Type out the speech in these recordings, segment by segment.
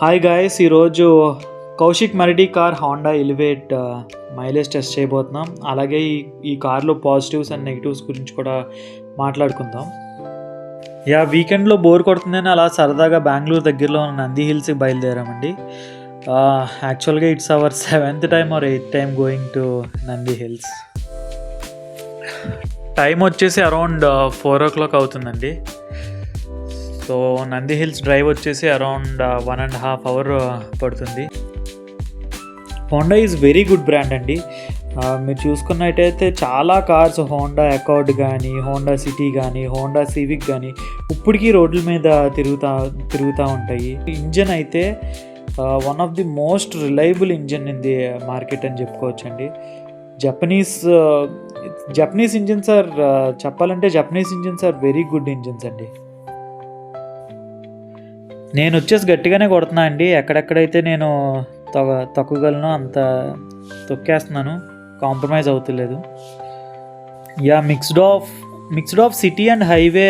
Hi guys, ఈరోజు Kaushik Maridi car Honda elevate mileage test చేయబోతున్నాం. అలాగే ఈ కార్లో పాజిటివ్స్ అండ్ నెగిటివ్స్ గురించి కూడా మాట్లాడుకుందాం. వీకెండ్లో బోర్ కొడుతుందని అలా సరదాగా బెంగళూరు దగ్గరలో ఉన్న నంది హిల్స్కి బయలుదేరామండి. యాక్చువల్గా it's our 7th time or 8th time going to Nandi hills. Time వచ్చేసి అరౌండ్ 4 o'clock అవుతుందండి. సో నంది హిల్స్ డ్రైవ్ వచ్చేసి అరౌండ్ 1.5 hours పడుతుంది. Honda is very good brand అండి. మీరు చూసుకున్నట్టయితే చాలా కార్స్, హోండా అకార్డ్ కానీ, హోండా సిటీ కానీ, హోండా సివిక్ కానీ ఇప్పటికీ రోడ్ల మీద తిరుగుతూ ఉంటాయి. ఇంజన్ అయితే one of the most reliable engine in the market అని చెప్పుకోవచ్చండి. జపనీస్ ఇంజిన్స్ ఆర్ చెప్పాలంటే Japanese engines are very good engines అండి. నేను వచ్చేసి గట్టిగానే కొడుతున్నా అండి. ఎక్కడెక్కడైతే నేను తొక్కగలను అంత తొక్కేస్తున్నాను, కాంప్రమైజ్ అవుతలేదు. Mixed of city and highway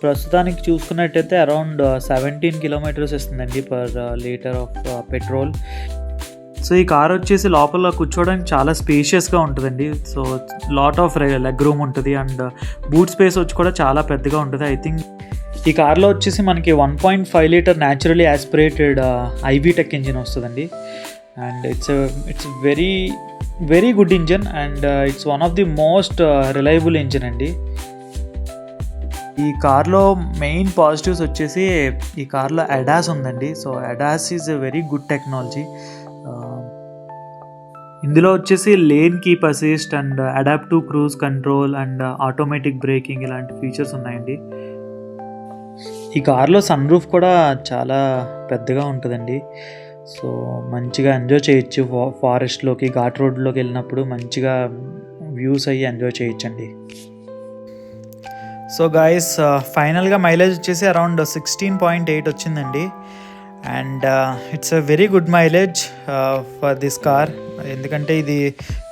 ప్రస్తుతానికి చూసుకున్నట్టయితే అరౌండ్ 17 kilometers ఇస్తుందండి per litre of petrol. So ఈ కార్ వచ్చేసి లోపల కూర్చోవడానికి చాలా స్పేషియస్గా ఉంటుందండి. So lot of leg room ఉంటుంది అండ్ బూట్ స్పేస్ వచ్చి కూడా చాలా పెద్దగా ఉంటుంది. ఐ థింక్ ఈ కార్లో వచ్చేసి మనకి 1.5 liter naturally aspirated i-VTEC engine వస్తుందండి. And it's very very good engine and it's one of the most reliable engine అండి. ఈ కార్లో మెయిన్ పాజిటివ్స్ వచ్చేసి ఈ కార్లో ADAS ఉందండి. So ADAS is a very good technology. ఇందులో వచ్చేసి lane keep assist and adaptive cruise control and automatic breaking ఇలాంటి ఫీచర్స్ ఉన్నాయండి. ఈ కార్లో సన్ రూఫ్ కూడా చాలా పెద్దగా ఉంటుందండి. సో మంచిగా ఎంజాయ్ చేయొచ్చు. ఫారెస్ట్లోకి, ఘాట్ రోడ్లోకి వెళ్ళినప్పుడు మంచిగా వ్యూస్ అయ్యి ఎంజాయ్ చేయొచ్చండి. సో గాయస్, ఫైనల్గా మైలేజ్ వచ్చేసి అరౌండ్ 16.8 వచ్చిందండి. And it's a very good mileage for this car. ఎందుకంటే ఇది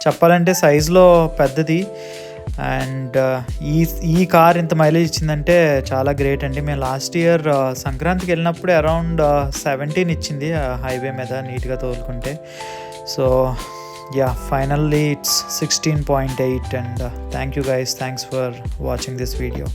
చెప్పాలంటే సైజులో పెద్దది అండ్ ఈ కార్ ఇంత మైలేజ్ ఇచ్చిందంటే చాలా గ్రేట్ అండి. మేము లాస్ట్ ఇయర్ సంక్రాంతికి వెళ్ళినప్పుడు అరౌండ్ 17 ఇచ్చింది హైవే మీద నీట్గా తోలుకుంటే. So finally it's 16.8 and thank you guys, thanks for watching this video.